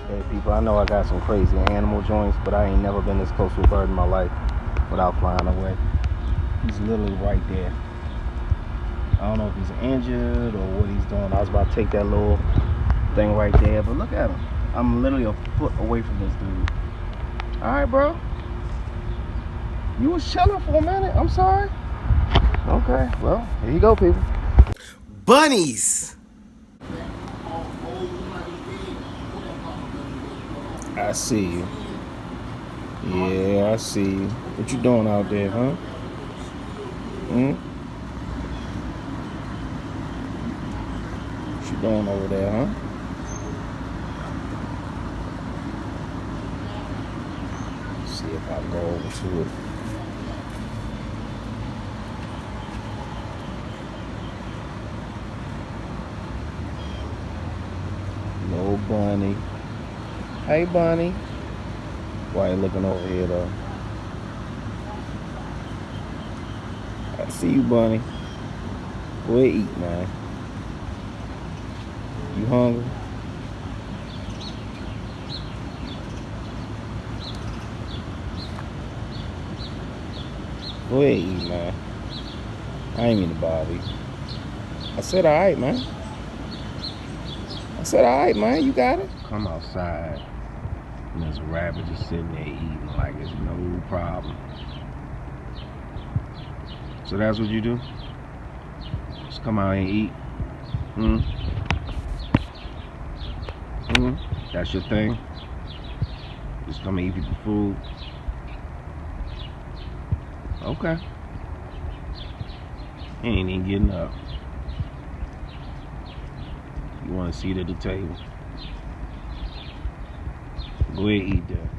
Hey people, I know I got some crazy animal joints, but I ain't never been this close to a bird in my life without flying away. He's literally right there. I don't know if he's injured or what he's doing. I was about to take that little thing right there, but look at him. I'm literally a foot away from this dude. Alright, bro. You was chilling for a minute. I'm sorry. Okay, well, here you go, people. Bunnies! I see you. Yeah, I see you. What you doing out there, huh? What you doing over there, huh? See if I can go over to it. No bunny. Hey, bunny. Why you looking over here, though? I see you, bunny. Go ahead, eat, man. You hungry? Go ahead, eat, man. I ain't mean to bother you. I said, all right, man. I said, all right, man. You got it. Come outside. And there's a rabbit just sitting there eating like it's no problem. So that's what you do? Just come out and eat? That's your thing? Just come and eat people's food? Okay. You ain't even getting up. You want a seat at the table? Go ahead and eat that.